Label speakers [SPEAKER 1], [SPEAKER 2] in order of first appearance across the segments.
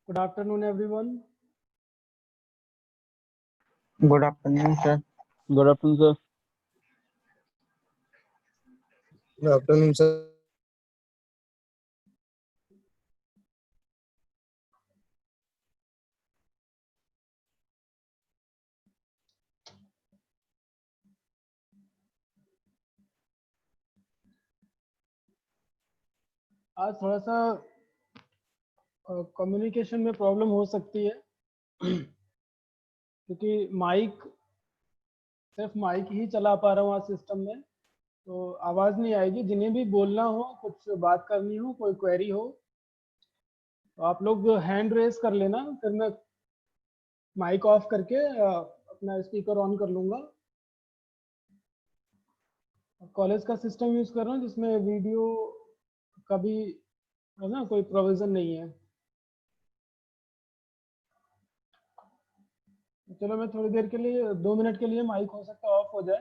[SPEAKER 1] Good afternoon, everyone.
[SPEAKER 2] Good afternoon, sir.
[SPEAKER 3] Good afternoon, sir.
[SPEAKER 4] Good afternoon, sir.
[SPEAKER 1] आज थोड़ा सा communication में problem हो सकती है क्योंकि सिर्फ माइक ही चला पा रहा हूँ आज सिस्टम में, तो आवाज़ नहीं आएगी। जिन्हें भी बोलना हो, कुछ बात करनी हो, कोई क्वेरी हो, तो आप लोग हैंड रेस कर लेना, फिर मैं माइक ऑफ करके अपना स्पीकर ऑन कर लूँगा। कॉलेज का सिस्टम यूज़ कर रहा हूँ जिसमें वीडियो का भी है ना, कोई प्रोविज़न नहीं है। चलो मैं थोड़ी देर के लिए 2 मिनट के लिए माइक हो सकता है ऑफ हो जाए।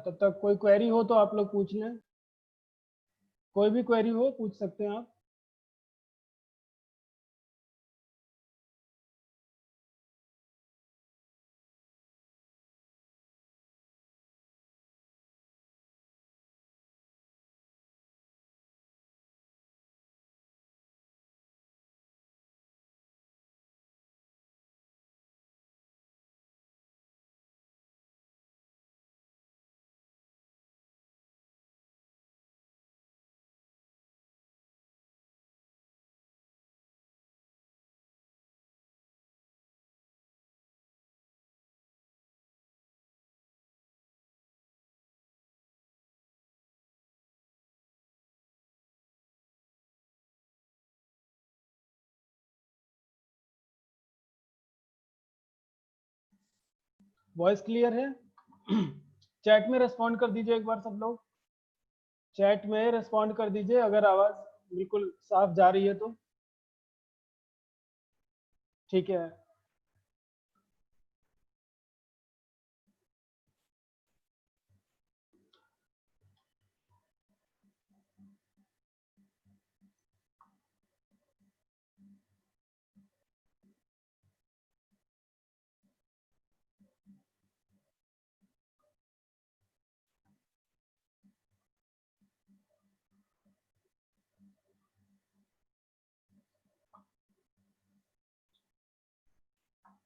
[SPEAKER 1] तब तक कोई क्वेरी हो तो आप लोग पूछ लें। कोई भी क्वेरी हो पूछ सकते हैं आप। वॉइस क्लियर है? चैट में रिस्पॉन्ड कर दीजिए एक बार सब लोग। चैट में रिस्पॉन्ड कर दीजिए अगर आवाज बिल्कुल साफ जा रही है तो। ठीक है।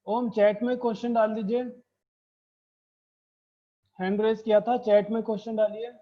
[SPEAKER 1] ओम चैट में क्वेश्चन डाल दीजिए। हैंड रेस किया था, चैट में क्वेश्चन डालिए।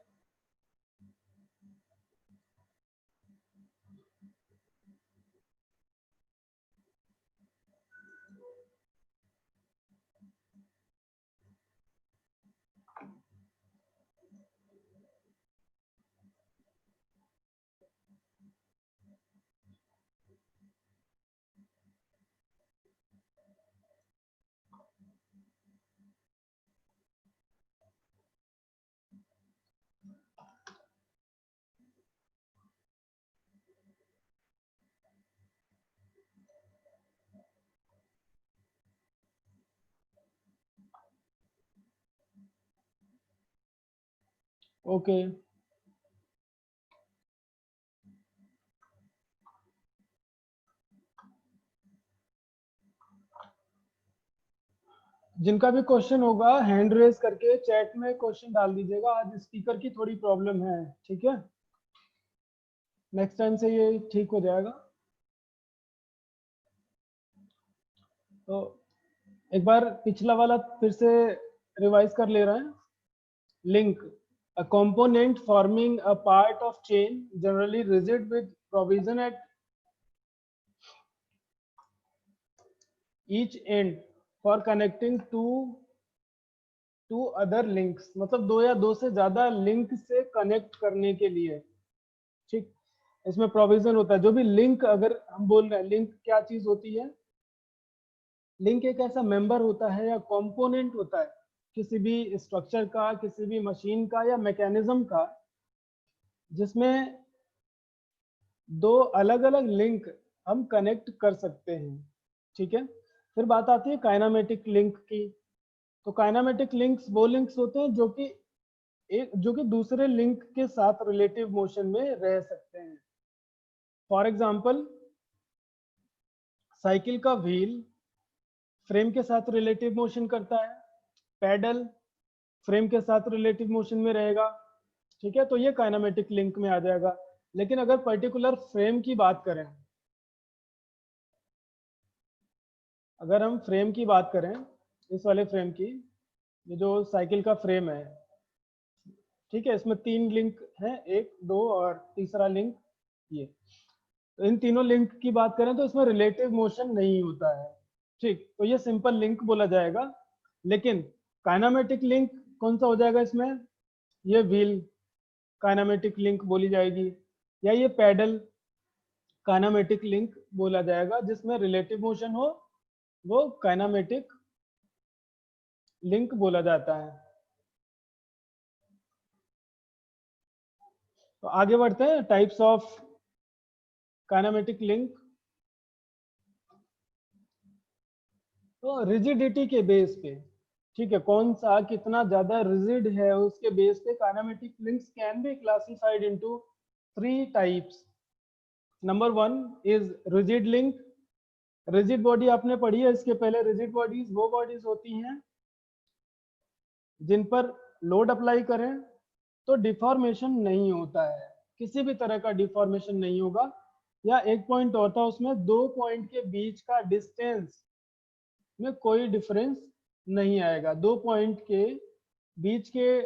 [SPEAKER 1] ओके। जिनका भी क्वेश्चन होगा हैंड रेस करके चैट में क्वेश्चन डाल दीजिएगा। आज स्पीकर की थोड़ी प्रॉब्लम है, ठीक है? नेक्स्ट टाइम से ये ठीक हो जाएगा। तो एक बार पिछला वाला फिर से रिवाइज कर ले रहे हैं। Link, a component forming a part of chain generally rigid with provision at each end for connecting two other links। मतलब दो या दो से ज्यादा लिंक से कनेक्ट करने के लिए, ठीक? इसमें प्रोविजन होता है। जो भी लिंक, अगर हम बोल रहे हैं लिंक क्या चीज होती है, लिंक एक ऐसा मेंबर होता है या कंपोनेंट होता है किसी भी स्ट्रक्चर का, किसी भी मशीन का या मैकेनिज्म का, जिसमें दो अलग अलग लिंक हम कनेक्ट कर सकते हैं, ठीक है? फिर बात आती है काइनामेटिक लिंक की। तो काइनामेटिक लिंक्स वो लिंक्स होते हैं जो कि दूसरे लिंक के साथ रिलेटिव मोशन में रह सकते हैं। फॉर एग्जांपल, साइकिल का व्हील फ्रेम के साथ रिलेटिव मोशन करता है, पैडल फ्रेम के साथ रिलेटिव मोशन में रहेगा, ठीक है, तो ये काइनेमेटिक लिंक में आ जाएगा। लेकिन अगर पर्टिकुलर फ्रेम की बात करें, अगर हम फ्रेम की बात करें, इस वाले फ्रेम की, ये जो साइकिल का फ्रेम है, ठीक है, इसमें 3 लिंक हैं, 1, 2 और तीसरा लिंक ये। तो इन तीनों लिंक की बात करें तो इसमें रिलेटिव मोशन नहीं होता है, ठीक, तो ये सिंपल लिंक बोला जाएगा। लेकिन काइनेमेटिक लिंक कौन सा हो जाएगा इसमें? ये व्हील काइनेमेटिक लिंक बोली जाएगी, या ये पैडल काइनेमेटिक लिंक बोला जाएगा। जिसमें रिलेटिव मोशन हो वो काइनेमेटिक लिंक बोला जाता है। तो आगे बढ़ते हैं, टाइप्स ऑफ काइनेमेटिक लिंक। तो रिजिडिटी के बेस पे, ठीक है, कौन सा कितना ज्यादा रिजिड है उसके बेस पे kinematic links can be classified into 3 types. Number 1 is rigid link. Rigid body आपने पढ़ी है इसके पहले। रिजिड बॉडीज वो बॉडीज होती हैं जिन पर लोड अप्लाई करें तो डिफॉर्मेशन नहीं होता है, किसी भी तरह का डिफॉर्मेशन नहीं होगा। या एक पॉइंट और था उसमें, 2 पॉइंट के बीच का डिस्टेंस में कोई डिफरेंस नहीं आएगा। 2 पॉइंट के बीच के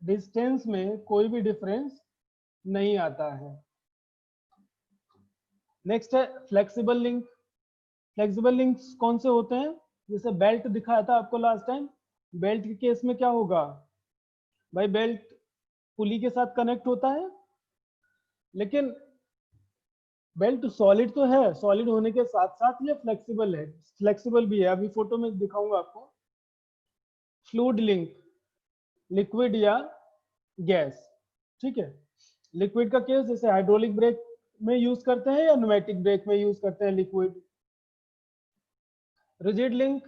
[SPEAKER 1] डिस्टेंस में कोई भी डिफरेंस नहीं आता है। नेक्स्ट है फ्लेक्सिबल लिंक। फ्लेक्सिबल लिंक्स कौन से होते हैं? जैसे बेल्ट दिखाया था आपको लास्ट टाइम। बेल्ट के केस में क्या होगा भाई, बेल्ट पुली के साथ कनेक्ट होता है, लेकिन बेल्ट सॉलिड तो है, सॉलिड होने के साथ साथ ये फ्लेक्सिबल है, फ्लेक्सिबल भी है, अभी फोटो में दिखाऊंगा आपको। फ्लूइड लिंक, लिक्विड या गैस, ठीक है। लिक्विड का केस जैसे हाइड्रोलिक ब्रेक में यूज करते हैं या न्यूमेटिक ब्रेक में यूज करते हैं liquid. Rigid link,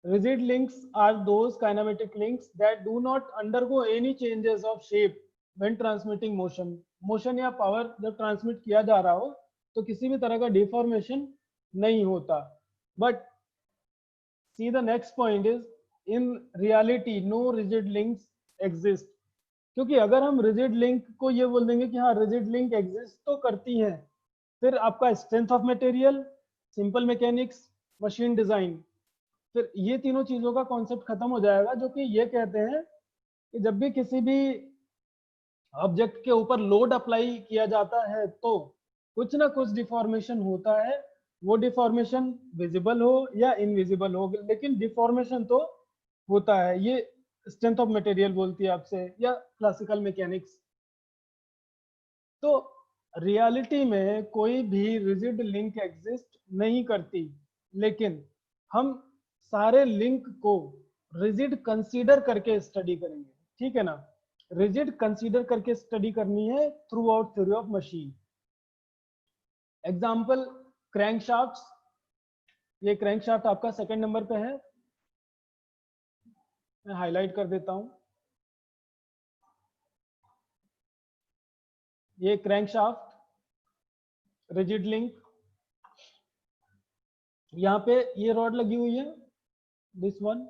[SPEAKER 1] rigid links are those kinematic links that do not undergo any changes of shape when transmitting motion. Motion या पावर जब ट्रांसमिट किया जा रहा हो तो किसी भी तरह का डिफॉर्मेशन नहीं होता। But see the next point is, in reality no rigid links exist. क्योंकि अगर हम रिजिड लिंक को ये बोल देंगे कि हाँ रिजिड लिंक एग्जिस्ट तो करती हैं, फिर आपका strength of material, simple mechanics, machine design, फिर ये तीनों चीजों का कॉन्सेप्ट खत्म हो जाएगा। जो कि ये कहते हैं कि जब भी किसी भी ऑब्जेक्ट के ऊपर लोड अप्लाई किया जाता है तो कुछ ना कुछ डिफॉर्मेशन होता है, वो डिफॉर्मेशन विजिबल हो या इनविजिबल हो, लेकिन डिफॉर्मेशन तो होता है। ये स्ट्रेंथ ऑफ मटेरियल बोलती है आपसे, या क्लासिकल मैकेनिक्स। तो रियलिटी में कोई भी रिजिड लिंक एग्जिस्ट नहीं करती, लेकिन हम सारे लिंक को रिजिड कंसीडर करके स्टडी करेंगे, ठीक है ना। रिजिड कंसीडर करके स्टडी करनी है throughout theory of machine. Example, crankshafts. ये क्रैंकशाफ्ट आपका 2nd नंबर पे है, मैं हाईलाइट कर देता हूं। ये क्रैंकशाफ्ट रिजिड लिंक, यहाँ पे ये रॉड लगी हुई है, this one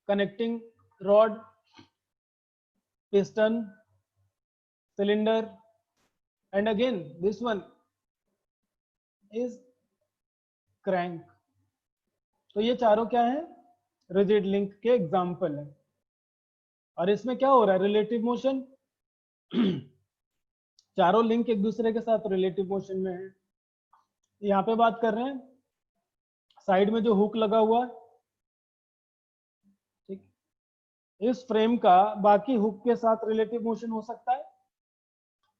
[SPEAKER 1] connecting rod, piston, cylinder, and again this one is crank। तो ये चारों क्या है, रिजिड लिंक के एग्जाम्पल है। और इसमें क्या हो रहा है, रिलेटिव मोशन। चारों लिंक एक दूसरे के साथ रिलेटिव मोशन में है। यहाँ पे बात कर रहे हैं साइड में जो हुक लगा हुआ है, ठीक, इस फ्रेम का बाकी हुक के साथ रिलेटिव मोशन हो सकता है।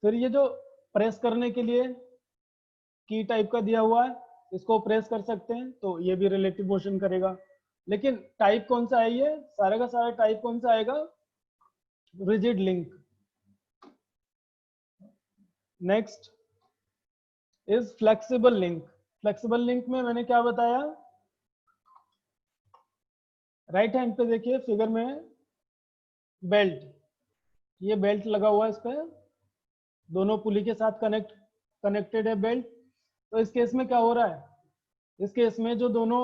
[SPEAKER 1] फिर ये जो प्रेस करने के लिए की टाइप का दिया हुआ है, इसको प्रेस कर सकते हैं, तो ये भी रिलेटिव मोशन करेगा। लेकिन टाइप कौन सा है, ये सारे का सारा टाइप कौन सा आएगा, rigid link. Next is flexible link. Flexible link में मैंने क्या बताया, राइट हैंड पे देखिए फिगर में बेल्ट, ये बेल्ट लगा हुआ है, इस पे दोनों पुली के साथ कनेक्टेड है बेल्ट। तो इस केस में क्या हो रहा है, इस केस में जो दोनों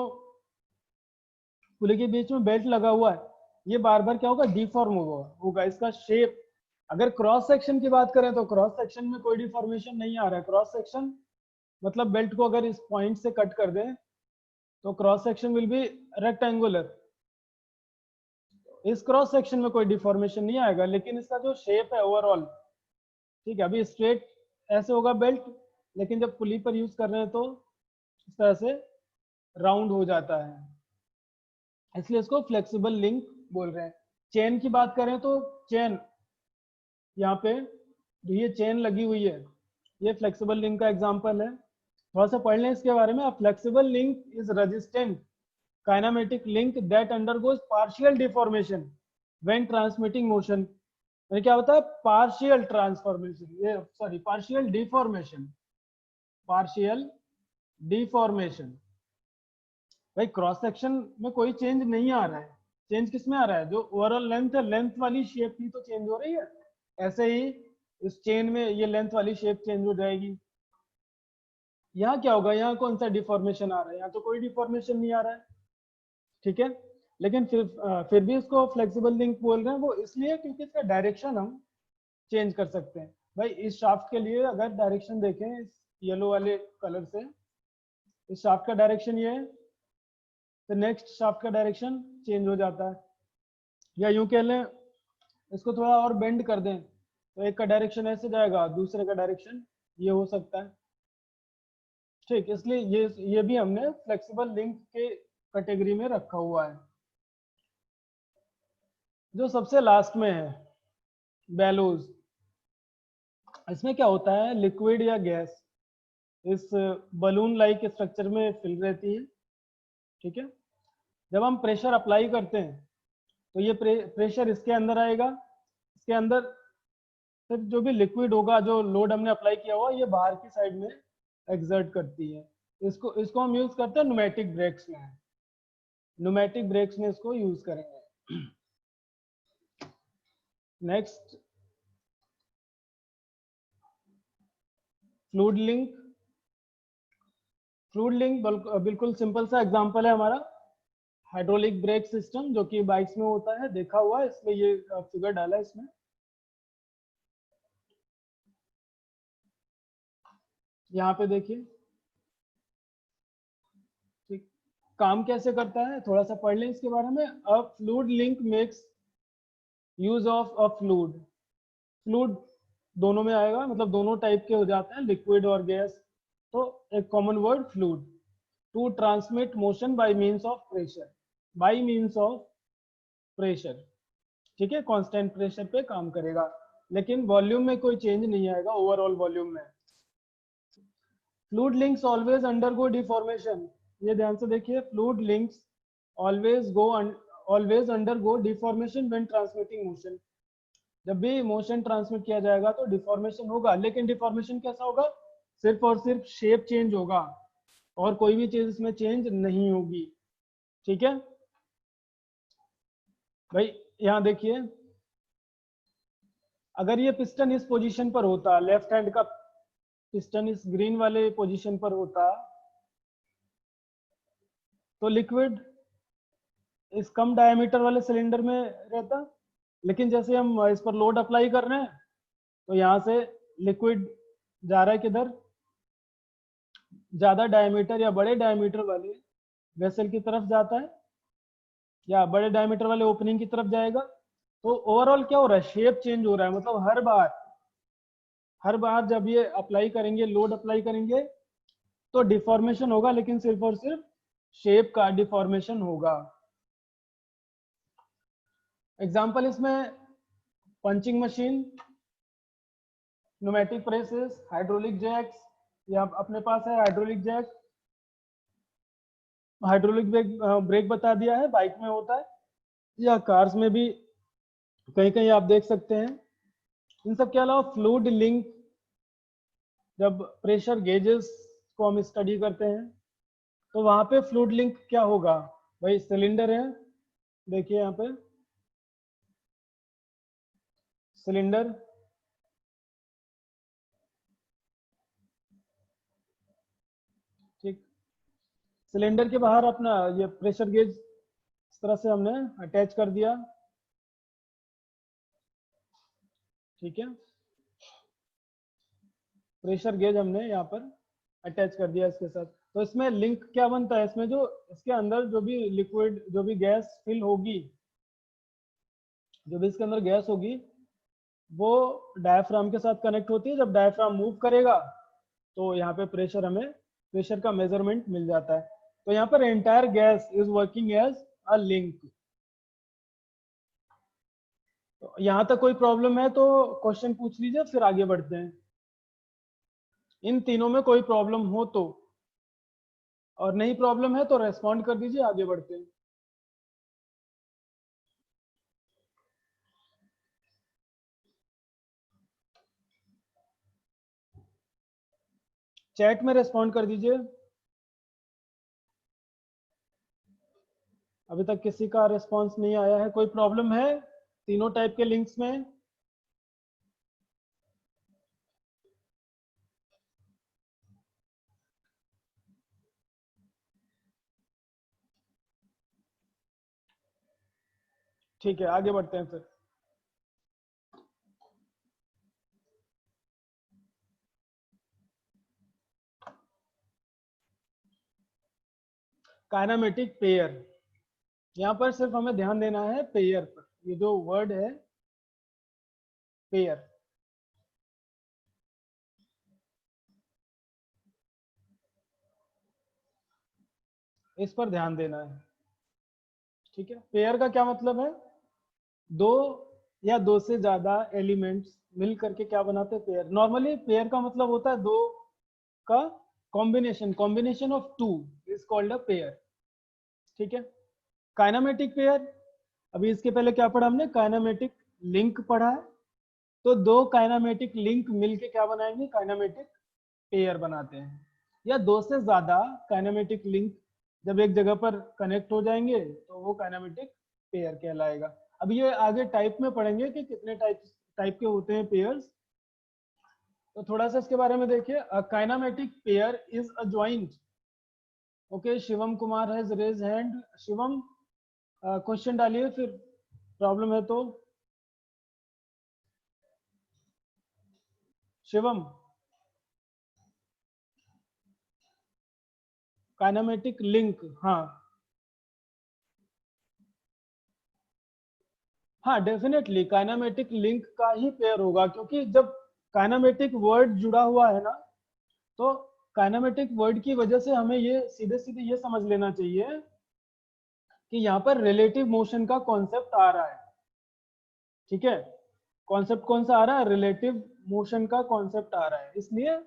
[SPEAKER 1] पुली के बीच में बेल्ट लगा हुआ है ये बार बार क्या होगा, डिफॉर्म होगा इसका शेप। अगर क्रॉस सेक्शन की बात करें तो क्रॉस सेक्शन में कोई डिफॉर्मेशन नहीं आ रहा है। क्रॉस सेक्शन मतलब बेल्ट को अगर इस पॉइंट से कट कर दें तो cross section will be rectangular. इस क्रॉस सेक्शन में कोई डिफॉर्मेशन नहीं आएगा, लेकिन इसका जो शेप है ओवरऑल, ठीक है, अभी स्ट्रेट ऐसे होगा बेल्ट, लेकिन जब पुली पर यूज कर रहे हैं तो इस तरह से राउंड हो जाता है, इसलिए इसको फ्लेक्सिबल लिंक बोल रहे हैं। चेन की बात करें तो चेन, यहाँ पे जो ये चेन लगी हुई है ये फ्लेक्सिबल लिंक का एग्जांपल है। थोड़ा सा पढ़ लें इसके बारे में। Flexible link is resistant kinematic link that undergoes partial deformation when transmitting motion. मैंने क्या बताया, पार्शियल ट्रांसफॉर्मेशन, ये sorry partial deformation, partial deformation. भाई क्रॉस सेक्शन में कोई चेंज नहीं आ रहा है, चेंज किस में आ रहा है, जो ओवरऑल लेंथ है, लेंथ वाली शेप ही तो चेंज हो रही है। ऐसे ही इस चेन में ये लेंथ वाली शेप चेंज हो जाएगी। यहाँ क्या होगा, यहाँ कौन सा डिफॉर्मेशन आ रहा है, यहाँ तो कोई डिफॉर्मेशन नहीं आ रहा है, ठीक है। लेकिन फिर भी इसको फ्लेक्सिबल लिंक बोल रहे हैं, वो इसलिए क्योंकि इसका डायरेक्शन हम चेंज कर सकते हैं। भाई इस शाफ्ट के लिए अगर डायरेक्शन देखें इस येलो वाले कलर से, इस शाफ्ट का डायरेक्शन ये है, तो नेक्स्ट शाफ्ट का डायरेक्शन चेंज हो जाता है। या यूं कह लें, इसको थोड़ा और बेंड कर दें तो एक का डायरेक्शन ऐसे जाएगा, दूसरे का डायरेक्शन ये हो सकता है, ठीक। इसलिए ये भी हमने फ्लेक्सिबल लिंक के कैटेगरी में रखा हुआ है। जो सबसे लास्ट में है बेलोज, इसमें क्या होता है, लिक्विड या गैस इस बलून लाइक स्ट्रक्चर में फिल रहती है, ठीक है। जब हम प्रेशर अप्लाई करते हैं तो ये प्रेशर इसके अंदर आएगा, इसके अंदर फिर जो भी लिक्विड होगा, जो लोड हमने अप्लाई किया हुआ, ये बाहर की साइड में एक्सर्ट करती है। इसको हम यूज करते हैं न्यूमेटिक ब्रेक्स में, न्यूमेटिक ब्रेक्स में इसको यूज करेंगे। Next, fluid link. Fluid link बिल्कुल सिंपल सा एग्जांपल है हमारा हाइड्रोलिक ब्रेक सिस्टम, जो कि बाइक्स में होता है, देखा हुआ है, इसलिए ये फिगर डाला है इसमें। यहाँ पे देखिए, ठीक, काम कैसे करता है थोड़ा सा पढ़ लें इसके बारे में। अ fluid link makes use of a fluid. Fluid दोनों में आएगा, मतलब दोनों टाइप के हो जाते हैं, लिक्विड और गैस, तो एक common word fluid. To transmit motion by means of pressure, by means of pressure, ठीक है, कांस्टेंट प्रेशर पे काम करेगा, लेकिन वॉल्यूम में कोई चेंज नहीं आएगा ओवरऑल वॉल्यूम में। Fluid links always undergo deformation, ये ध्यान से देखिए, fluid links always undergo deformation when transmitting motion. जब भी मोशन ट्रांसमिट किया जाएगा तो डिफॉर्मेशन होगा, लेकिन डिफॉर्मेशन कैसा होगा, सिर्फ और सिर्फ शेप चेंज होगा और कोई भी चीज इसमें चेंज नहीं होगी, ठीक है। भाई यहाँ देखिए, अगर ये पिस्टन इस पोजीशन पर होता, लेफ्ट हैंड का पिस्टन इस ग्रीन वाले पोजीशन पर होता, तो लिक्विड इस कम डायमीटर वाले सिलेंडर में रहता, लेकिन जैसे हम इस पर लोड अप्लाई कर रहे हैं तो यहाँ से लिक्विड जा रहा है किधर, ज्यादा डायमीटर या बड़े डायमीटर वाले वेसल की तरफ जाता है, या बड़े डायमीटर वाले ओपनिंग की तरफ जाएगा। तो ओवरऑल क्या हो रहा है, शेप चेंज हो रहा है, मतलब हर बार जब ये अप्लाई करेंगे, लोड अप्लाई करेंगे, तो डिफॉर्मेशन होगा, लेकिन सिर्फ और सिर्फ शेप का डिफॉर्मेशन होगा। एग्जाम्पल इसमें punching machine, pneumatic presses, hydraulic jacks, या अपने पास है हाइड्रोलिक जैक, हाइड्रोलिक ब्रेक बता दिया है, बाइक में होता है, या कार्स में भी कहीं कहीं आप देख सकते हैं। इन सब के अलावा फ्लूइड लिंक, जब प्रेशर गेजेस को हम स्टडी करते हैं तो वहां पे फ्लूइड लिंक क्या होगा, भाई सिलेंडर है, देखिए यहाँ पे सिलेंडर, सिलेंडर के बाहर अपना ये प्रेशर गेज इस तरह से हमने अटैच कर दिया, ठीक है। प्रेशर गेज हमने यहाँ पर अटैच कर दिया इसके साथ। तो इसमें लिंक क्या बनता है, इसमें जो इसके अंदर जो भी लिक्विड, जो भी गैस फिल होगी, जो भी इसके अंदर गैस होगी, वो डायफ्राम के साथ कनेक्ट होती है। जब डायफ्राम मूव करेगा तो यहाँ पे प्रेशर, हमें प्रेशर का मेजरमेंट मिल जाता है। तो यहाँ पर entire gas is working as a link. तो यहाँ तक कोई प्रॉब्लम है तो क्वेश्चन पूछ लीजिए, फिर आगे बढ़ते हैं। इन तीनों में कोई प्रॉब्लम हो तो, और नहीं प्रॉब्लम है तो रेस्पॉन्ड कर दीजिए, आगे बढ़ते हैं। चैट में रेस्पॉन्ड कर दीजिए। अभी तक किसी का रिस्पॉन्स नहीं आया है। कोई प्रॉब्लम है तीनों टाइप के लिंक्स में? ठीक है, आगे बढ़ते हैं फिर। काइनेमेटिक पेयर, यहाँ पर सिर्फ हमें ध्यान देना है पेयर पर। ये जो वर्ड है पेयर, इस पर ध्यान देना है, ठीक है। पेयर का क्या मतलब है? दो या दो से ज्यादा एलिमेंट्स मिल करके क्या बनाते हैं? पेयर। नॉर्मली पेयर का मतलब होता है दो का combination. Combination of two is called a pair, ठीक है। काइनेमेटिक पेयर, अभी इसके पहले क्या पढ़ा हमने? काइनेमेटिक लिंक पढ़ा है। तो दो काइनेमेटिक लिंक मिलके क्या बनाएंगे? काइनेमेटिक पेयर बनाते हैं। या दो से ज्यादा काइनेमेटिक लिंक जब एक जगह पर कनेक्ट हो जाएंगे तो वो काइनेमेटिक पेयर कहलाएगा। अब ये आगे टाइप में पढ़ेंगे कि कितने टाइप के होते हैं पेयर्स। तो थोड़ा सा इसके बारे में देखिए। A kinematic pair is a joint. Okay, Shivam Kumar has raise hand. Shivam question डालिए फिर, प्रॉब्लम है तो। शिवम, काइनेमेटिक लिंक, हाँ हाँ डेफिनेटली काइनेमेटिक लिंक का ही पेयर होगा, क्योंकि जब काइनेमेटिक वर्ड जुड़ा हुआ है ना, तो काइनेमेटिक वर्ड की वजह से हमें ये सीधे सीधे ये समझ लेना चाहिए कि यहाँ पर रिलेटिव मोशन का कॉन्सेप्ट आ रहा है, ठीक है। कॉन्सेप्ट कौन सा आ रहा है? रिलेटिव मोशन का कॉन्सेप्ट आ रहा है। इसलिए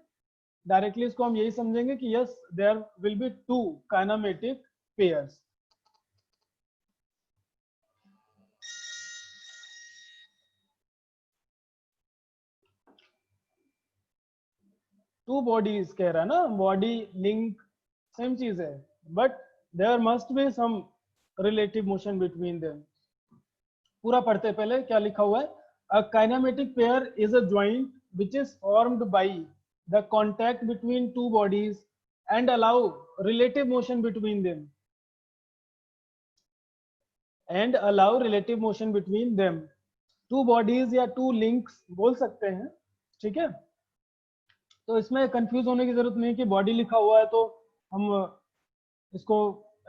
[SPEAKER 1] डायरेक्टली इसको हम यही समझेंगे कि yes, there will be two kinematic pairs. Two bodies कह रहा है ना, बॉडी लिंक सेम चीज है, but there must be some relative motion between them. पूरा पढ़ते पहले क्या लिखा हुआ है। A kinematic pair is a joint which is formed by the contact between two bodies and allow relative motion between them two bodies या two links बोल सकते हैं, ठीक है। तो इसमें कंफ्यूज होने की जरूरत नहीं कि बॉडी लिखा हुआ है तो हम इसको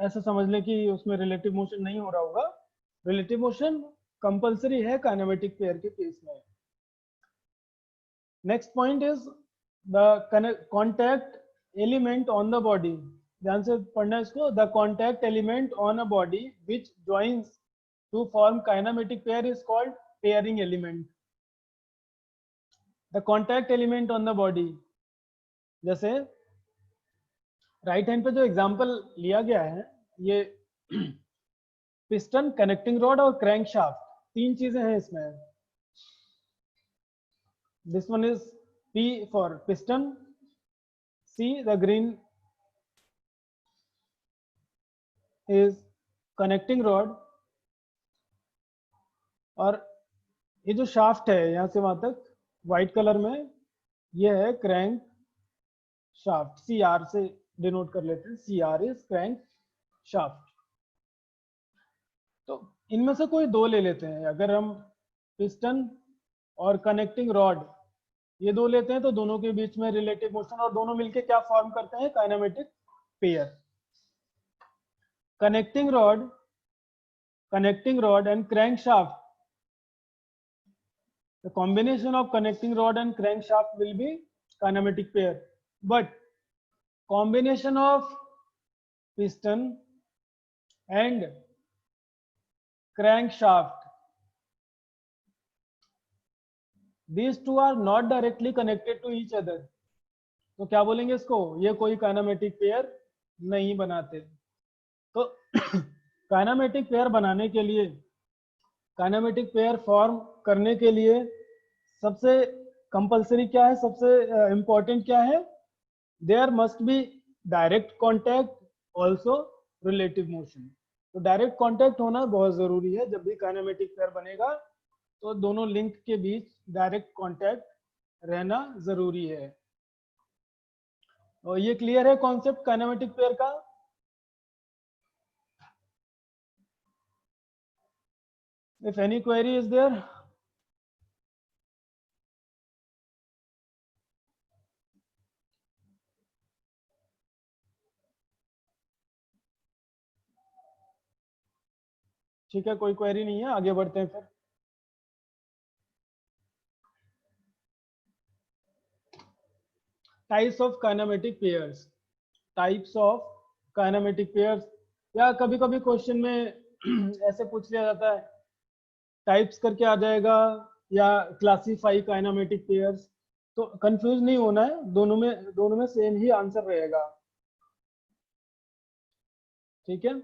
[SPEAKER 1] ऐसा समझ लें कि उसमें रिलेटिव मोशन नहीं हो रहा होगा। रिलेटिव मोशन कंपलसरी है काइनेमेटिक पेयर के केस में। Next point is the contact element on the body. ध्यान से पढ़ना है इसको। The contact element on a body which joins to form kinematic pair is called pairing element. The contact element on the body, जैसे right hand पे जो example लिया गया है, ये पिस्टन, कनेक्टिंग रॉड और क्रैंक शाफ्ट, तीन चीजें हैं इसमें। This one is P for piston, C the green is connecting rod, और ये जो शाफ्ट है यहाँ से वहां तक व्हाइट कलर में, ये है क्रैंक शाफ्ट, CR से डिनोट कर लेते हैं, CR इज क्रैंक शाफ्ट। तो इनमें से कोई दो ले लेते हैं। अगर हम पिस्टन और कनेक्टिंग रॉड ये दो लेते हैं तो दोनों के बीच में रिलेटिव मोशन और दोनों मिलके क्या फॉर्म करते हैं, kinematic pair. Connecting rod and crank shaft, the combination of connecting rod and crankshaft will be kinematic pair, but combination of piston and crankshaft, these two are not directly connected to each other, तो क्या बोलेंगे इसको, ये कोई kinematic pair नहीं बनाते। तो kinematic pair बनाने के लिए, काइनेमेटिक पेयर फॉर्म करने के लिए सबसे कंपलसरी क्या है, सबसे इंपॉर्टेंट क्या है, there must be direct contact also relative motion. तो डायरेक्ट कांटेक्ट होना बहुत जरूरी है। जब भी काइनेमेटिक पेयर बनेगा तो दोनों लिंक के बीच डायरेक्ट कांटेक्ट रहना जरूरी है। और ये क्लियर है कॉन्सेप्ट काइनेमेटिक पेयर का? If any query is there? ठीक है, कोई क्वेरी नहीं है, आगे बढ़ते हैं फिर। Types of kinematic pairs, types of kinematic pairs, या कभी कभी क्वेश्चन में ऐसे पूछ लिया जाता है, टाइप्स करके आ जाएगा या क्लासीफाई काइनेमेटिक पेयर्स। तो कंफ्यूज नहीं होना है, दोनों में सेम ही आंसर रहेगा। ठीक है,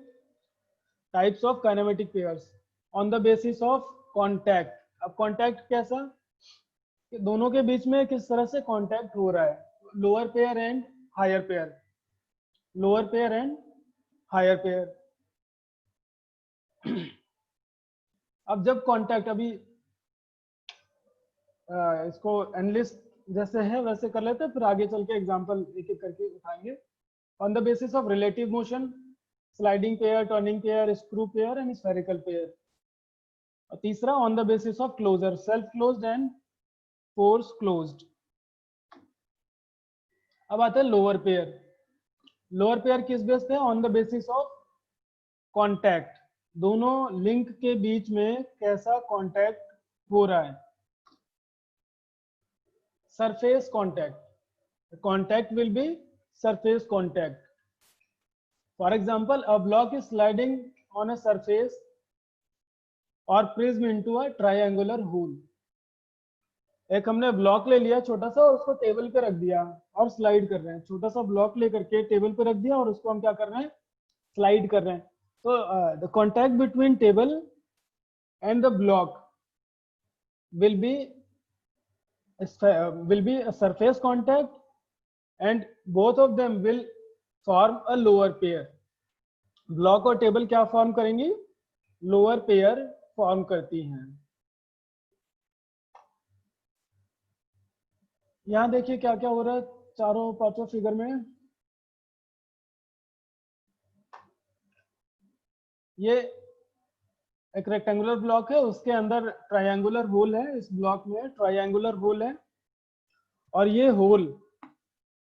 [SPEAKER 1] types of kinematic pairs on the basis of contact. अब कांटेक्ट कैसा, कि दोनों के बीच में किस तरह से कांटेक्ट हो रहा है, lower pair and higher pair, lower pair and higher pair. अब जब कांटेक्ट, अभी इसको एनालिस्ट जैसे है वैसे कर लेते हैं, फिर आगे चल के एग्जांपल एक एक करके उठाएंगे। On the basis of relative motion, sliding pair, turning pair, screw pair and spherical pair. और तीसरा on the basis of closure, self closed and force closed. अब आता है लोअर पेयर। लोअर पेयर किस बेस पे है, on the basis of contact, दोनों link के बीच में कैसा कांटेक्ट हो रहा है, surface contact, contact will be surface contact. For example, a block is sliding on a surface or prism into a triangular hole. एक हमने ब्लॉक ले लिया छोटा सा और उसको टेबल पे रख दिया और स्लाइड कर रहे हैं। छोटा सा ब्लॉक लेकर के टेबल पे रख दिया और उसको हम क्या कर रहे हैं, स्लाइड कर रहे हैं। तो the contact between table and the block will be a surface contact and both of them will form a lower pair. Block और टेबल क्या फॉर्म करेंगी, लोअर पेयर फॉर्म करती हैं। यहां देखिए क्या क्या हो रहा है चारों पांचों फिगर में। ये एक रेक्टेंगुलर ब्लॉक है, उसके अंदर ट्रायंगुलर होल है, इस ब्लॉक में ट्रायंगुलर होल है और ये होल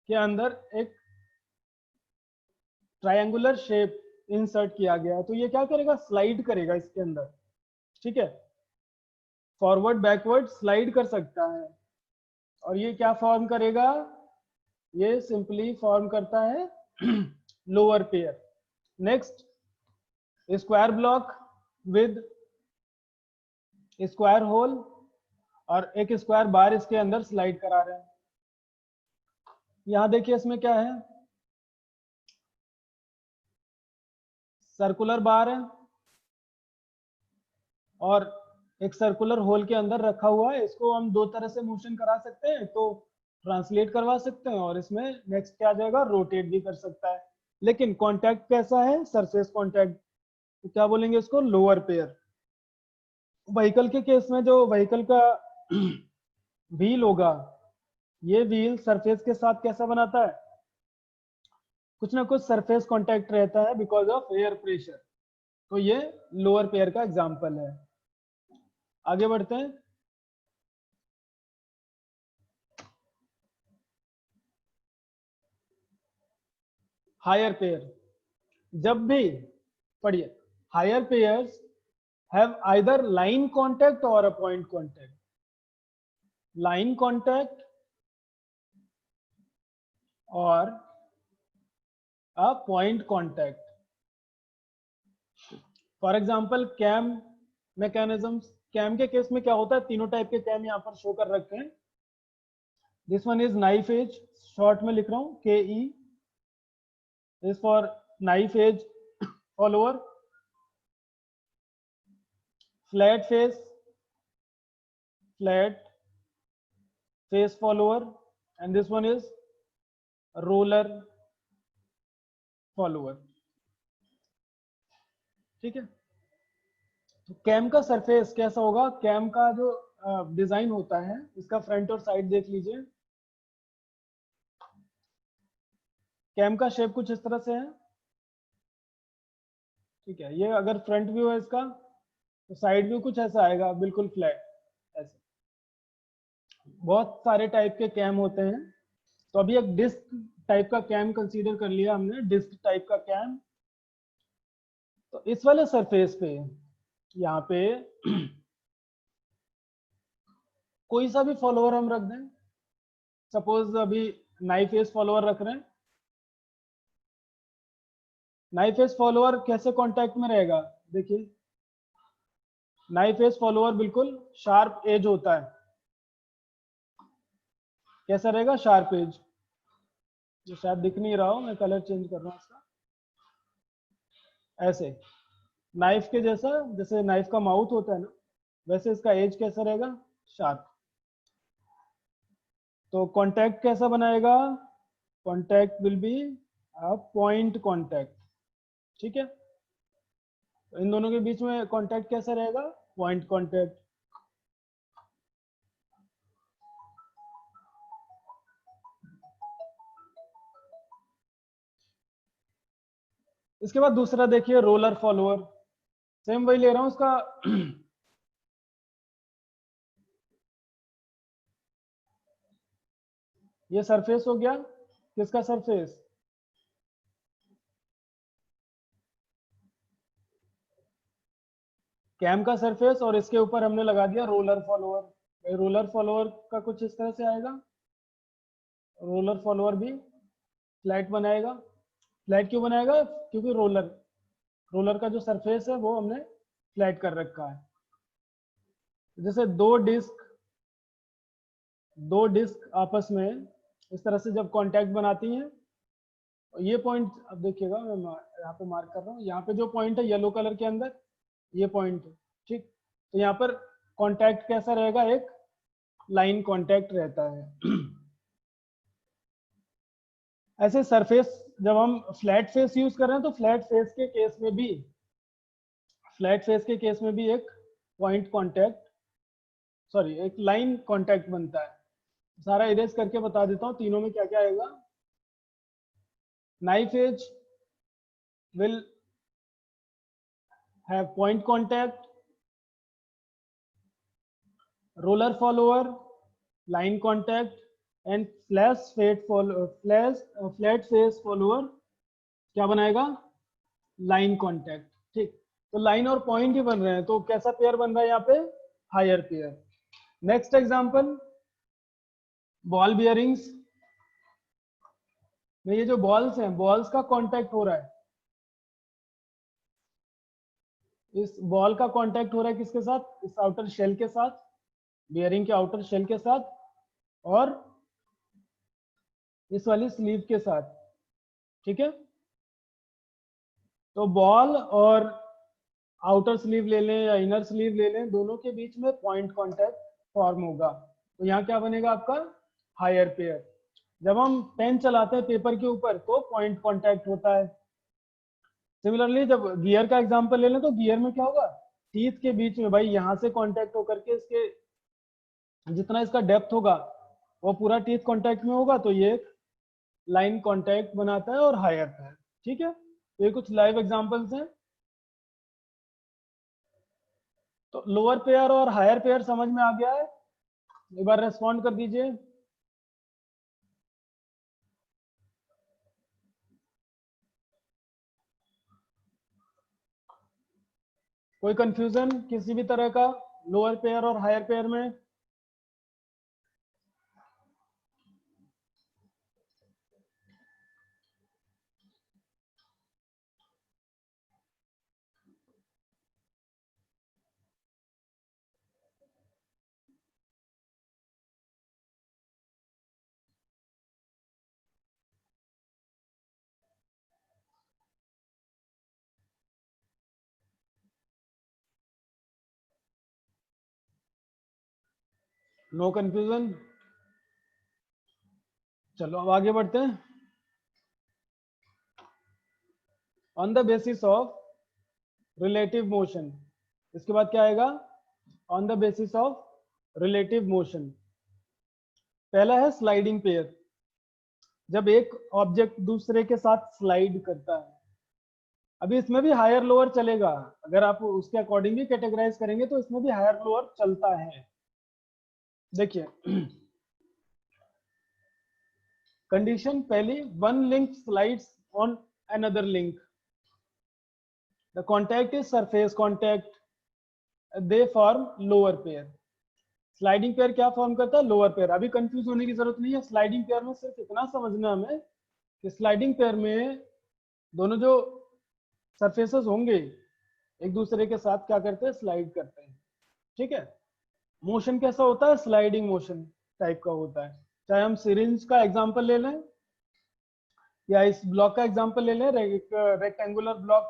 [SPEAKER 1] के अंदर एक ट्रायंगुलर शेप इंसर्ट किया गया है। तो ये क्या करेगा, स्लाइड करेगा इसके अंदर। ठीक है, फॉरवर्ड बैकवर्ड स्लाइड कर सकता है। और ये क्या फॉर्म करेगा, ये सिंपली फॉर्म करता है lower pair. Next, square block with square hole और एक स्क्वायर बार इसके अंदर स्लाइड करा रहे हैं। यहां देखिए इसमें क्या है, सर्कुलर बार है और एक सर्कुलर होल के अंदर रखा हुआ है। इसको हम दो तरह से मोशन करा सकते हैं, तो ट्रांसलेट करवा सकते हैं और इसमें नेक्स्ट क्या आ जाएगा, रोटेट भी कर सकता है। लेकिन कांटेक्ट कैसा है, सरफेस कांटेक्ट, तो क्या बोलेंगे इसको, लोअर पेयर। व्हीकल के केस में जो व्हीकल का व्हील होगा, ये व्हील सरफेस के साथ कैसा बनाता है, कुछ ना कुछ सरफेस कांटेक्ट रहता है बिकॉज ऑफ एयर प्रेशर। तो ये लोअर पेयर का एग्जांपल है। आगे बढ़ते हैं। हायर पेयर, जब भी पढ़िए, higher pairs have either line contact और a point contact. Line contact और a point contact. For example cam mechanisms. Cam के केस में क्या होता है, तीनों टाइप के कैम यहाँ पर शो कर रखे हैं। This one is knife edge, short में लिख रहा हूं KE, is for knife edge follower. Flat face follower, and this one is roller follower. ठीक है। तो कैम का सरफेस कैसा होगा, कैम का जो डिजाइन होता है, इसका फ्रंट और साइड देख लीजिए। कैम का शेप कुछ इस तरह से है। ठीक है, ये अगर फ्रंट व्यू है इसका, तो साइड व्यू कुछ ऐसा आएगा, बिल्कुल फ्लैट ऐसे। बहुत सारे टाइप के कैम होते हैं। तो अभी एक डिस्क टाइप का कैम कंसीडर कर लिया हमने, डिस्क टाइप का कैम। तो इस वाले सरफेस पे यहाँ पे कोई सा भी फॉलोअर हम रख दें। सपोज अभी नाइफ एज फॉलोअर रख रहे हैं। नाइफ एज फॉलोअर कैसे कांटेक्ट में रहेगा, देखिए नाइफ एज फॉलोअर बिल्कुल शार्प एज होता है। कैसा रहेगा, शार्प एज। ये शायद दिख नहीं रहा हो, मैं कलर चेंज कर रहा हूँ इसका। ऐसे नाइफ के जैसा, जैसे नाइफ का माउथ होता है ना, वैसे इसका एज कैसा रहेगा, शार्प। तो कांटेक्ट कैसा बनाएगा, contact will be a point contact. ठीक है, तो इन दोनों के बीच में कांटेक्ट कैसा रहेगा, पॉइंट कांटेक्ट। इसके बाद दूसरा देखिए, रोलर फॉलोअर। सेम वही ले रहा हूं उसका ये सरफेस हो गया, किसका सरफेस, कैम का सरफेस, और इसके ऊपर हमने लगा दिया रोलर फॉलोअर। रोलर फॉलोअर का कुछ इस तरह से आएगा। रोलर फॉलोअर भी फ्लैट बनाएगा। फ्लैट क्यों बनाएगा, क्योंकि रोलर का जो सरफेस है वो हमने फ्लैट कर रखा है। जैसे दो डिस्क आपस में इस तरह से जब कांटेक्ट बनाती हैं, ये पॉइंट अब देखिएगा, मैं यहाँ पे मार्क कर रहा हूँ, यहाँ पे जो पॉइंट है येलो कलर के अंदर, ये पॉइंट है। ठीक, तो यहाँ पर कांटेक्ट कैसा रहेगा, एक लाइन कांटेक्ट रहता है। ऐसे सरफेस जब हम फ्लैट फेस यूज कर रहे हैं, तो फ्लैट फेस के केस में भी एक पॉइंट कांटेक्ट, सॉरी एक लाइन कांटेक्ट बनता है। सारा इरेज करके बता देता हूँ तीनों में क्या क्या आएगा। Knife edge will have point contact, roller follower, line contact, and flat face follower क्या बनाएगा, लाइन कांटेक्ट। ठीक, तो लाइन और पॉइंट ही बन रहे हैं, तो कैसा पेयर बन रहा है यहाँ पे, higher pair. Next example, ball bearings में ये जो बॉल्स हैं, बॉल्स का कांटेक्ट हो रहा है, इस बॉल का कांटेक्ट हो रहा है किसके साथ, इस आउटर शेल के साथ, बियरिंग के आउटर शेल के साथ, और इस वाली स्लीव के साथ। ठीक है, तो बॉल और आउटर स्लीव ले लें या इनर स्लीव ले लें, दोनों के बीच में पॉइंट कांटेक्ट फॉर्म होगा। तो यहाँ क्या बनेगा आपका, हायर पेयर। जब हम पेन चलाते हैं पेपर के ऊपर, तो पॉइंट कांटेक्ट होता है। सिमिलरली जब गियर का एग्जांपल ले लें, तो गियर में क्या होगा, टीथ के बीच में, भाई यहाँ से कांटेक्ट होकर के इसके जितना इसका डेप्थ होगा वो पूरा टीथ कांटेक्ट में होगा, तो ये लाइन कांटेक्ट बनाता है और हायर पेयर। ठीक है, तो ये कुछ लाइव एग्जांपल्स हैं। तो लोअर पेयर और हायर पेयर समझ में आ गया है? एक बार रेस्पॉन्ड कर दीजिए। कोई कंफ्यूजन किसी भी तरह का लोअर पेयर और हायर पेयर में? No confusion? चलो अब आगे बढ़ते हैं। On the basis of relative motion, इसके बाद क्या आएगा? On the basis of relative motion. पहला है स्लाइडिंग पेयर, जब एक ऑब्जेक्ट दूसरे के साथ स्लाइड करता है। अभी इसमें भी हायर लोअर चलेगा, अगर आप उसके अकॉर्डिंगली कैटेगराइज करेंगे तो इसमें भी हायर लोअर चलता है। देखिए कंडीशन पहली, one link slides on another link, the contact is surface contact, they form lower pair. Sliding pair क्या फॉर्म करता है? Lower pair. अभी कंफ्यूज होने की जरूरत नहीं है। स्लाइडिंग पेयर में सिर्फ इतना समझना हमें कि स्लाइडिंग पेयर में दोनों जो सरफेसेस होंगे एक दूसरे के साथ क्या करते हैं? स्लाइड करते हैं। ठीक है, मोशन कैसा होता है? स्लाइडिंग मोशन टाइप का होता है। चाहे हम सिरिंज का एग्जांपल ले लें या इस ब्लॉक का एग्जांपल ले लें, एक रेक्टेंगुलर ब्लॉक,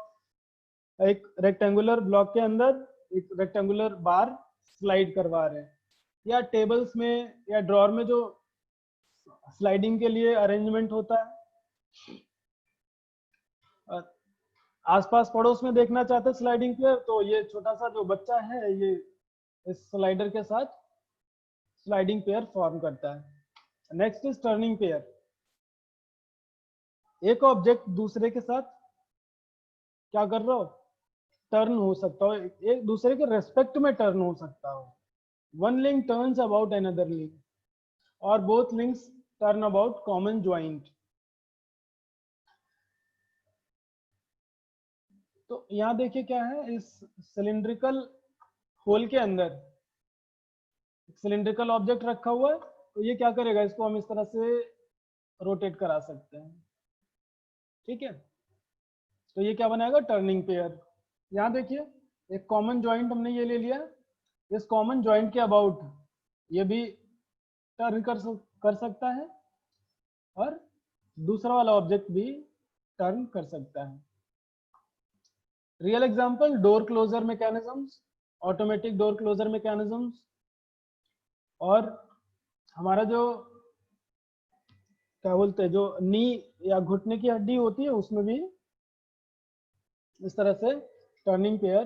[SPEAKER 1] एक रेक्टेंगुलर ब्लॉक के अंदर एक रेक्टेंगुलर बार स्लाइड करवा रहे हैं, या टेबल्स में या ड्रॉर में जो स्लाइडिंग के लिए अरेंजमेंट होता है। आसपास पड़ोस में देखना चाहते हैं स्लाइडिंग पेयर, तो ये छोटा सा जो बच्चा है ये इस स्लाइडर के साथ स्लाइडिंग पेयर फॉर्म करता है। नेक्स्ट इज टर्निंग पेयर, एक ऑब्जेक्ट दूसरे के साथ क्या कर रहा हो? टर्न हो सकता हो, एक दूसरे के रेस्पेक्ट में टर्न हो सकता हो। One link turns about another link और both links turn about common joint. तो यहां देखिए क्या है, इस सिलिंड्रिकल होल के अंदर सिलिंड्रिकल ऑब्जेक्ट रखा हुआ है, तो ये क्या करेगा? इसको हम इस तरह से रोटेट करा सकते हैं। ठीक है, तो ये क्या बनाएगा? Turning pair. यहां देखिए एक कॉमन जॉइंट हमने ये ले लिया, इस कॉमन जॉइंट के अबाउट ये भी टर्न कर सकता है और दूसरा वाला ऑब्जेक्ट भी टर्न कर सकता है। Real example, door closer mechanisms, automatic door closer mechanisms, और हमारा जो क्या बोलते हैं, जो नी या घुटने की हड्डी होती है उसमें भी इस तरह से टर्निंग पेयर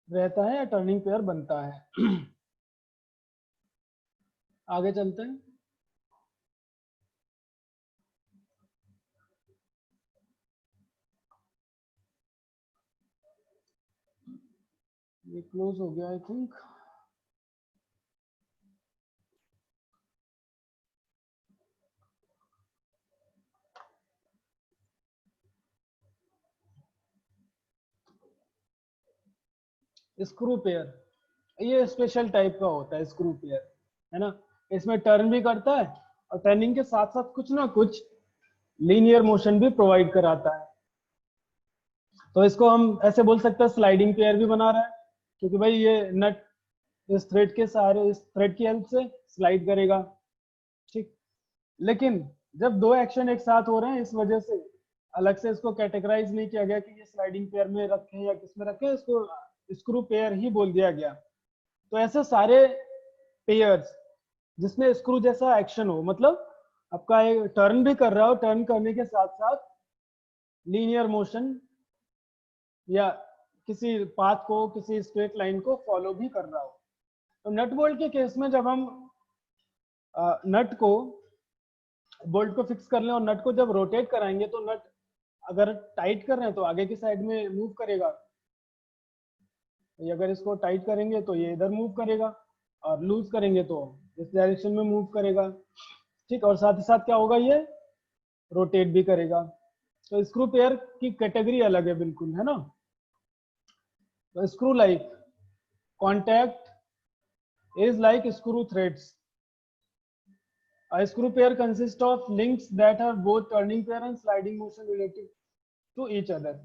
[SPEAKER 1] रहता है या टर्निंग पेयर बनता है। आगे चलते हैं। ये क्लोज हो गया आई थिंक। स्क्रू पेयर, ये स्पेशल टाइप का होता है स्क्रू पेयर, है ना। इसमें टर्न भी करता है और टर्निंग के साथ साथ कुछ ना कुछ लीनियर मोशन भी प्रोवाइड कराता है। तो इसको हम ऐसे बोल सकते हैं स्लाइडिंग पेयर भी बना रहा है, क्योंकि भाई ये नट इस थ्रेड के सहारे, इस थ्रेड की हेल्प से स्लाइड करेगा। ठीक, लेकिन जब दो एक्शन एक साथ हो रहे हैं, इस वजह से अलग से इसको कैटेगराइज नहीं किया गया कि ये स्लाइडिंग पेयर में रखें या किस में रखें, इसको स्क्रू पेयर ही बोल दिया गया। तो ऐसे सारे पेयर्स जिसमें स्क्रू जैसा एक्शन हो, मतलब आपका एक टर्न भी कर रहा हो, टर्न करने के साथ साथ लीनियर मोशन या किसी पाथ को, किसी स्ट्रेट लाइन को फॉलो भी कर रहा हो। तो नट बोल्ट के केस में जब हम नट को बोल्ट को फिक्स कर लें और नट को जब रोटेट कराएंगे तो नट अगर टाइट कर रहे हैं तो आगे की साइड में मूव करेगा, ये अगर इसको टाइट करेंगे तो ये इधर मूव करेगा, और लूज करेंगे तो इस डायरेक्शन में मूव करेगा। ठीक, और साथ ही साथ क्या होगा, ये रोटेट भी करेगा। तो स्क्रू पेयर की कैटेगरी अलग है बिल्कुल, है ना। तो screw like contact is like screw threads. A screw pair consists of links that are both turning pair and sliding motion relative to each other.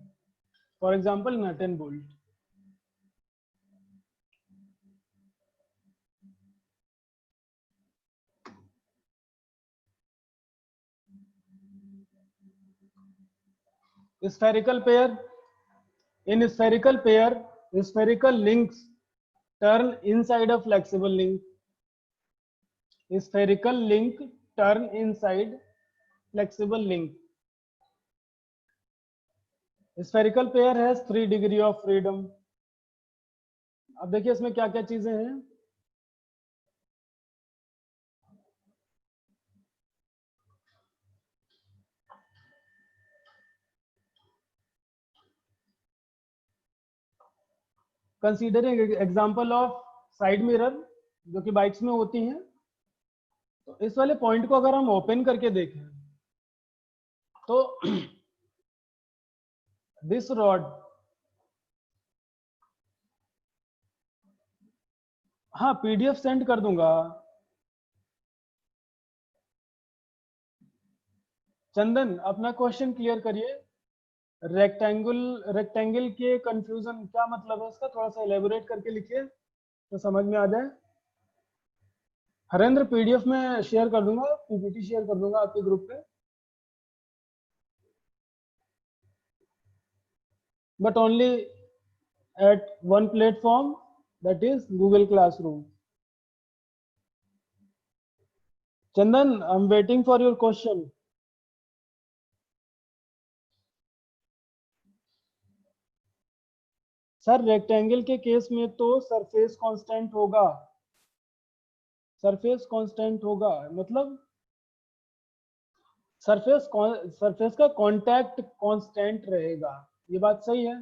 [SPEAKER 1] For example, nut and bolt. Spherical pair. In spherical pair, spherical links turn inside a flexible link. Spherical link turn inside flexible link. Spherical pair has 3 degree of freedom. अब देखिए इसमें क्या क्या चीजें हैं। Considering example of side mirror जो कि bikes में होती हैं, तो इस वाले पॉइंट को अगर हम ओपन करके देखें तो दिस रॉड, हाँ पीडीएफ सेंड कर दूंगा। चंदन अपना क्वेश्चन क्लियर करिए। रेक्टेंगल के कंफ्यूजन क्या मतलब है इसका, थोड़ा सा एलेबोरेट करके लिखिए तो समझ में आ जाए। हरेंद्र पीडीएफ में शेयर कर दूंगा, पीपीटी शेयर कर दूंगा आपके ग्रुप पे, but only at one platform, that is Google classroom. Chandan I am waiting for your question. Sir rectangle के केस में तो सरफेस कांस्टेंट होगा, सरफेस कांस्टेंट होगा मतलब सरफेस का कांटेक्ट कांस्टेंट रहेगा, ये बात सही है।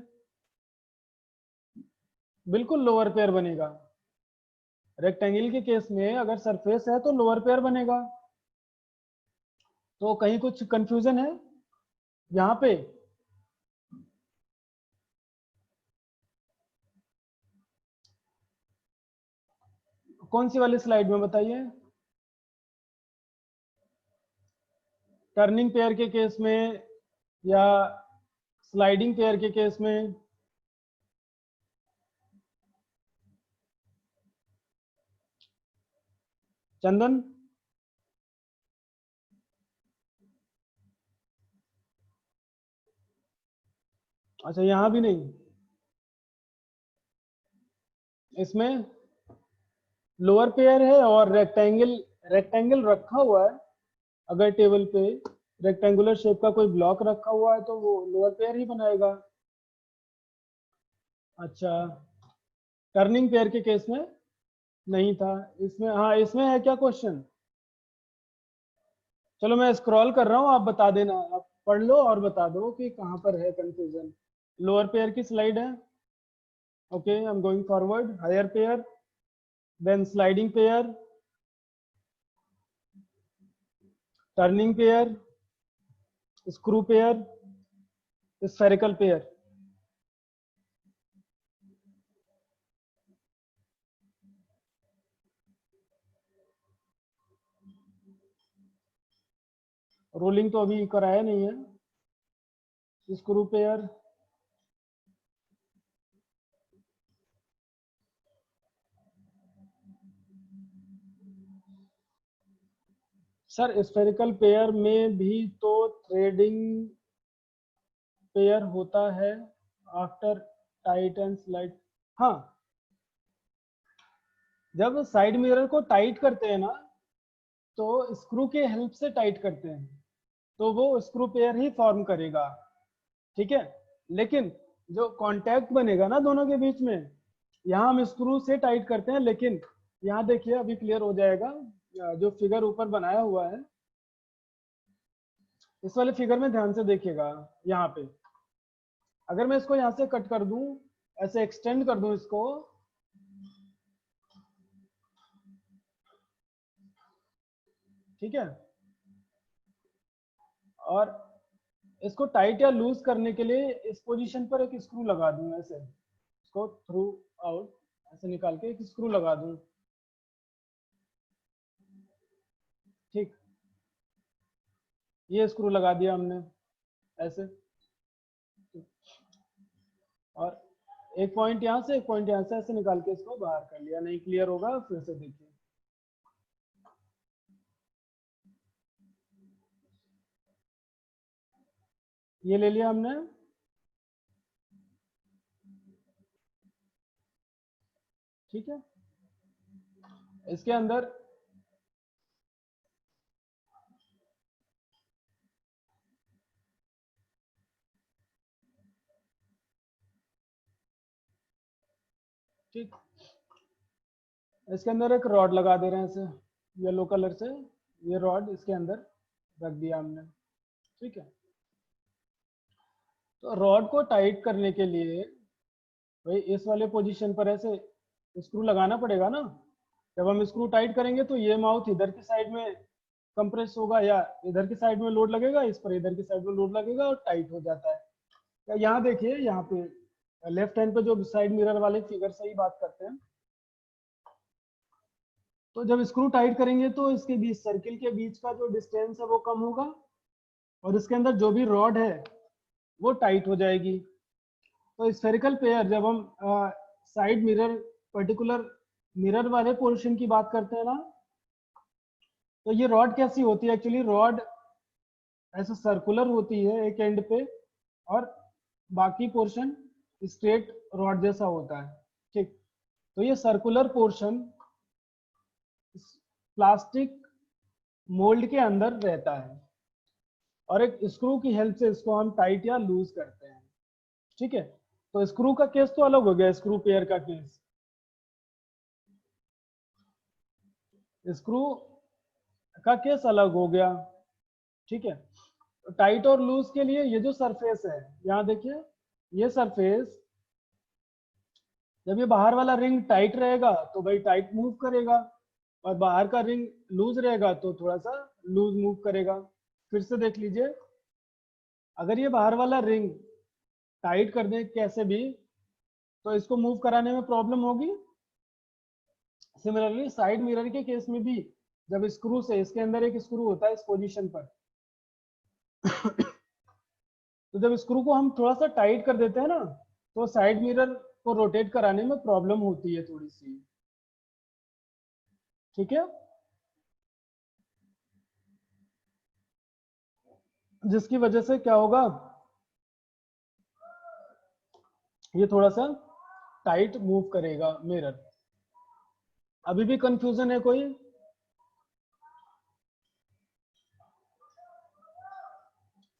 [SPEAKER 1] बिल्कुल लोअर पेयर बनेगा। रेक्टेंगल के केस में अगर सरफेस है तो लोअर पेयर बनेगा। तो कहीं कुछ कंफ्यूजन है यहाँ पे? कौन सी वाली स्लाइड में बताइए? टर्निंग पेयर के केस में या स्लाइडिंग पेयर के केस में? चंदन अच्छा यहां भी नहीं, इसमें लोअर पेयर है और रेक्टेंगल रखा हुआ है। अगर टेबल पे रेक्टेंगुलर शेप का कोई ब्लॉक रखा हुआ है तो वो लोअर पेयर ही बनाएगा। अच्छा टर्निंग पेयर के केस में नहीं था, इसमें हाँ इसमें है क्या क्वेश्चन? चलो मैं स्क्रॉल कर रहा हूँ, आप बता देना, आप पढ़ लो और बता दो कि कहाँ पर है कंफ्यूजन। लोअर पेयर की स्लाइड है, okay I am going forward. Higher pair, then sliding pair, turning pair, screw pair, spherical pair. Rolling तो अभी कराया नहीं है। Screw pair, sir spherical pair में भी तो थ्रेडिंग पेयर होता है आफ्टर टाइट एंड स्लाइड। हाँ जब साइड मिरर को टाइट करते हैं ना तो स्क्रू के हेल्प से टाइट करते हैं, तो वो स्क्रू पेयर ही फॉर्म करेगा, ठीक है। लेकिन जो कांटेक्ट बनेगा ना दोनों के बीच में, यहाँ हम स्क्रू से टाइट करते हैं, लेकिन यहाँ देखिए अभी क्लियर हो जाएगा। जो फिगर ऊपर बनाया हुआ है इस वाले फिगर में ध्यान से देखिएगा, यहाँ पे अगर मैं इसको यहाँ से कट कर दूं, ऐसे एक्सटेंड कर दूं इसको, ठीक है, और इसको टाइट या लूज करने के लिए इस पोजीशन पर एक स्क्रू लगा दूं, ऐसे इसको थ्रू आउट ऐसे निकाल के एक स्क्रू लगा दूं, ठीक, ये स्क्रू लगा दिया हमने ऐसे, और एक पॉइंट यहाँ से एक पॉइंट यहाँ से ऐसे निकाल के इसको बाहर कर लिया। नहीं क्लियर होगा फिर से देखिए, ये ले लिया हमने, ठीक है, इसके अंदर ठीक, इसके अंदर एक रॉड लगा दे रहे हैं ऐसे येलो कलर से, ये रॉड इसके अंदर रख दिया हमने, ठीक है। तो रॉड को टाइट करने के लिए भाई इस वाले पोजीशन पर ऐसे स्क्रू लगाना पड़ेगा ना। जब हम स्क्रू टाइट करेंगे तो ये माउथ इधर की साइड में कंप्रेस होगा या इधर की साइड में लोड लगेगा, इस पर इधर की साइड में लोड लगेगा और टाइट हो जाता है। यहाँ देखिए, यहाँ पे लेफ्ट हैंड पे जो साइड मिरर वाले फिगर से ही बात करते हैं, तो जब स्क्रू टाइट करेंगे तो इसके बीच, सर्किल के बीच का जो डिस्टेंस है वो कम होगा और इसके अंदर जो भी रॉड है वो टाइट हो जाएगी। तो स्फेरिकल पेयर जब हम साइड मिरर, पर्टिकुलर मिरर वाले पोर्शन की बात करते हैं ना, तो ये रॉड कैसी होती है, एक्चुअली रॉड ऐसे सर्कुलर होती है एक एंड पे और बाकी पोर्शन स्ट्रेट रॉड जैसा होता है, ठीक। तो ये सर्कुलर पोर्शन प्लास्टिक मोल्ड के अंदर रहता है और एक स्क्रू की हेल्प से इसको हम टाइट या लूज करते हैं, ठीक है। तो स्क्रू का केस तो अलग हो गया, स्क्रू पेयर का केस, स्क्रू का केस अलग हो गया, ठीक है। टाइट और लूज के लिए ये जो सरफेस है, यहाँ देखिए, ये सरफेस जब ये बाहर वाला रिंग टाइट रहेगा तो भाई टाइट मूव करेगा और बाहर का रिंग लूज रहेगा तो थोड़ा सा लूज मूव करेगा। फिर से देख लीजिए, अगर ये बाहर वाला रिंग टाइट कर दे कैसे भी तो इसको मूव कराने में प्रॉब्लम होगी। सिमिलरली साइड मिरर के केस में भी जब स्क्रू से, इसके अंदर एक स्क्रू होता है इस पोजीशन पर तो जब स्क्रू को हम थोड़ा सा टाइट कर देते हैं ना तो साइड मिरर को रोटेट कराने में प्रॉब्लम होती है थोड़ी सी, ठीक है, जिसकी वजह से क्या होगा, ये थोड़ा सा टाइट मूव करेगा मिरर। अभी भी कंफ्यूजन है कोई?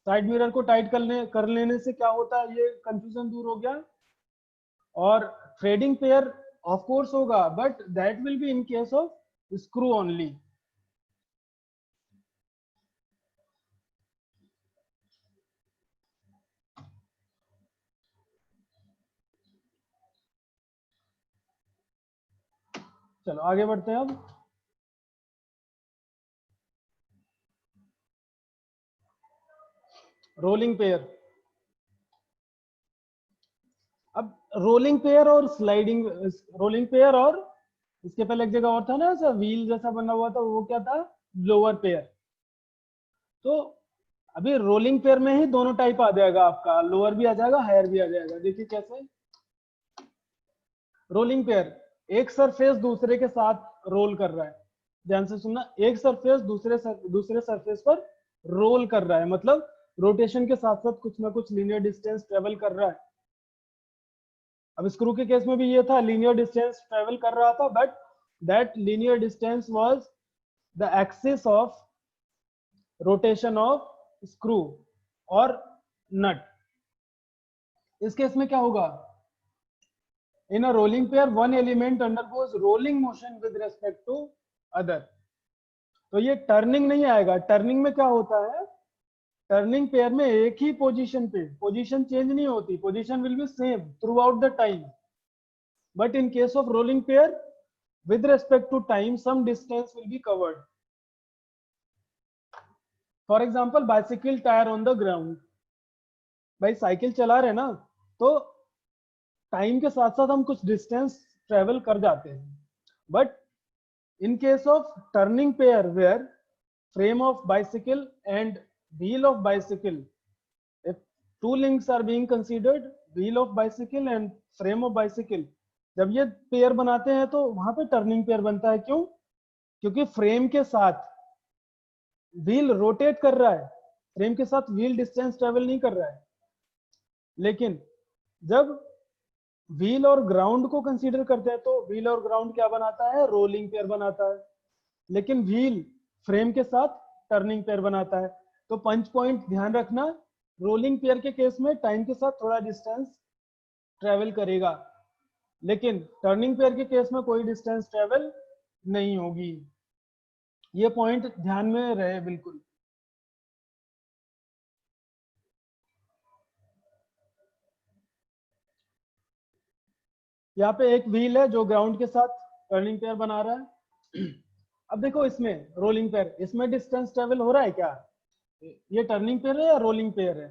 [SPEAKER 1] साइड मिरर को टाइट कर लेने से क्या होता है, ये कंफ्यूजन दूर हो गया। और थ्रेडिंग पेयर ऑफ कोर्स होगा but that will be in case of screw only. चलो आगे बढ़ते हैं अब। रोलिंग पेयर, अब रोलिंग पेयर और स्लाइडिंग, रोलिंग पेयर और इसके पहले एक जगह और था ना ऐसा व्हील जैसा बना हुआ था, वो क्या था, लोअर पेयर। तो अभी रोलिंग पेयर में ही दोनों टाइप आ जाएगा आपका, लोअर भी आ जाएगा हायर भी आ जाएगा। देखिए कैसे, रोलिंग पेयर, एक सरफेस दूसरे के साथ रोल कर रहा है, ध्यान से सुनना, एक सरफेस दूसरे सरफेस पर रोल कर रहा है, मतलब रोटेशन के साथ साथ कुछ ना कुछ लीनियर डिस्टेंस ट्रेवल कर रहा है। अब स्क्रू के केस में भी ये था, लीनियर डिस्टेंस ट्रेवल कर रहा था but that linear distance was the axis of rotation of screw और नट। इस केस में क्या होगा, in a rolling pair one element undergoes rolling motion with respect to other. तो ये टर्निंग नहीं आएगा, टर्निंग में क्या होता है, टर्निंग पेयर में एक ही पोजीशन पे पोजीशन चेंज नहीं होती, position will be same through out the time, but in case of rolling pair with respect to time some distance will be covered. For example, bicycle tire on the ground. भाई cycle चला रहे ना, तो time के साथ साथ हम कुछ डिस्टेंस ट्रेवल कर जाते हैं, but in case of turning pair where frame of bicycle and wheel of bicycle, if two links are being considered, wheel of bicycle and frame of bicycle, जब ये पेयर बनाते हैं तो वहां पे टर्निंग पेयर बनता है। क्यों? क्योंकि फ्रेम के साथ व्हील रोटेट कर रहा है, फ्रेम के साथ व्हील डिस्टेंस ट्रेवल नहीं कर रहा है। लेकिन जब व्हील और ग्राउंड को कंसीडर करते हैं तो व्हील और ग्राउंड क्या बनाता है? रोलिंग पेयर बनाता है। लेकिन व्हील फ्रेम के साथ टर्निंग पेयर बनाता है। तो पंच पॉइंट ध्यान रखना, रोलिंग पेयर के केस में टाइम के साथ थोड़ा डिस्टेंस ट्रेवल करेगा, लेकिन टर्निंग पेयर के केस में कोई डिस्टेंस ट्रेवल नहीं होगी। ये पॉइंट ध्यान में रहे बिल्कुल। यहाँ पे एक व्हील है जो ग्राउंड के साथ टर्निंग पेयर बना रहा है। अब देखो इसमें रोलिंग पेयर, इसमें डिस्टेंस ट्रेवल हो रहा है क्या? ये टर्निंग पेयर है या रोलिंग पेयर है?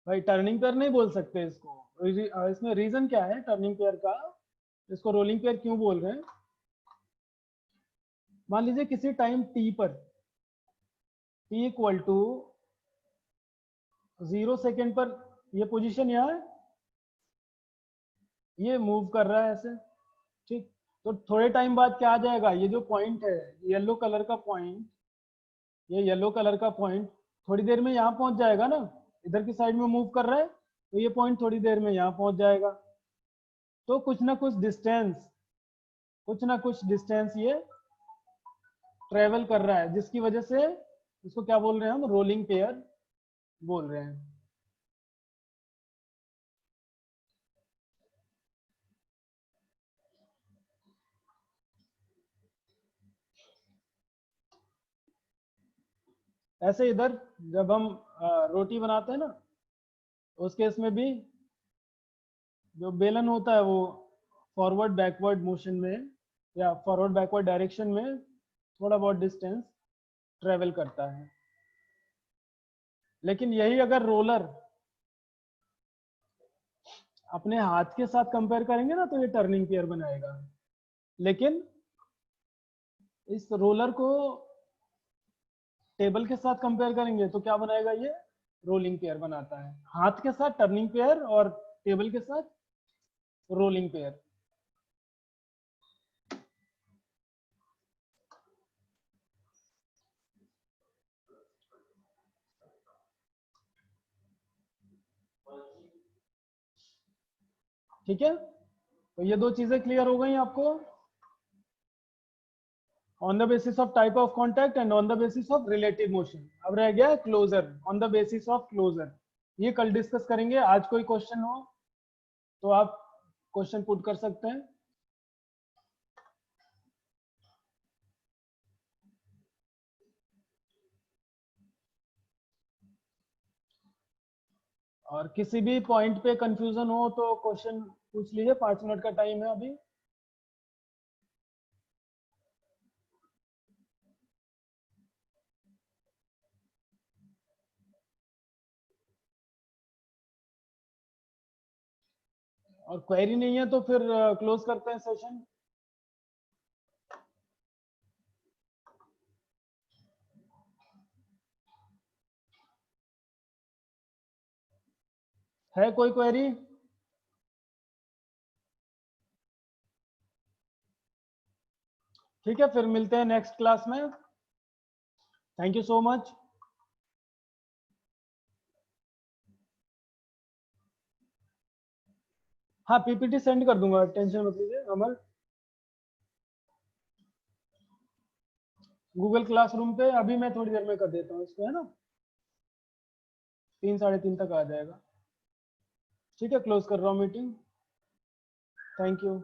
[SPEAKER 1] भाई टर्निंग पेयर नहीं बोल सकते इसको। इसमें रीजन क्या है टर्निंग पेयर का? इसको रोलिंग पेयर क्यों बोल रहे हैं? मान लीजिए किसी टाइम t पर t इक्वल टू 0 सेकेंड पर ये पोजीशन यहाँ है, ये मूव कर रहा है ऐसे, ठीक। तो थोड़े टाइम बाद क्या आ जाएगा? ये जो पॉइंट है येलो कलर का पॉइंट, ये येलो कलर का पॉइंट थोड़ी देर में यहाँ पहुंच जाएगा ना, इधर की साइड में मूव कर रहा है, तो ये पॉइंट थोड़ी देर में यहाँ पहुंच जाएगा। तो कुछ ना कुछ डिस्टेंस ये ट्रेवल कर रहा है, जिसकी वजह से इसको क्या बोल रहे हैं हम? रोलिंग पेयर बोल रहे हैं। ऐसे इधर जब हम रोटी बनाते हैं ना, उस केस में भी जो बेलन होता है वो फॉरवर्ड बैकवर्ड मोशन में या फॉरवर्ड बैकवर्ड डायरेक्शन में थोड़ा बहुत डिस्टेंस ट्रेवल करता है। लेकिन यही अगर रोलर अपने हाथ के साथ कंपेयर करेंगे ना, तो ये टर्निंग पेयर बनाएगा। लेकिन इस रोलर को टेबल के साथ कंपेयर करेंगे तो क्या बनाएगा? ये रोलिंग पेयर बनाता है। हाथ के साथ टर्निंग पेयर और टेबल के साथ रोलिंग पेयर। ठीक है, तो ये दो चीजें क्लियर हो गई आपको, on the basis of type of contact and on the basis of relative motion. अब रह गया closure, on the basis of closure. ये कल डिस्कस करेंगे। आज कोई क्वेश्चन हो तो आप क्वेश्चन पुट कर सकते हैं। और किसी भी पॉइंट पे कंफ्यूजन हो तो क्वेश्चन पूछ लीजिए, 5 मिनट का टाइम है अभी। और क्वेरी नहीं है तो फिर क्लोज करते हैं सेशन। है कोई क्वेरी? ठीक है, फिर मिलते हैं नेक्स्ट क्लास में। Thank you so much. हाँ, पीपीटी सेंड कर दूंगा, टेंशन मत लीजिए अमर। गूगल क्लासरूम पे अभी मैं थोड़ी देर में कर देता हूँ इसको, है ना। 3 साढ़े 3 तक आ जाएगा। ठीक है, क्लोज कर रहा हूँ मीटिंग। Thank you.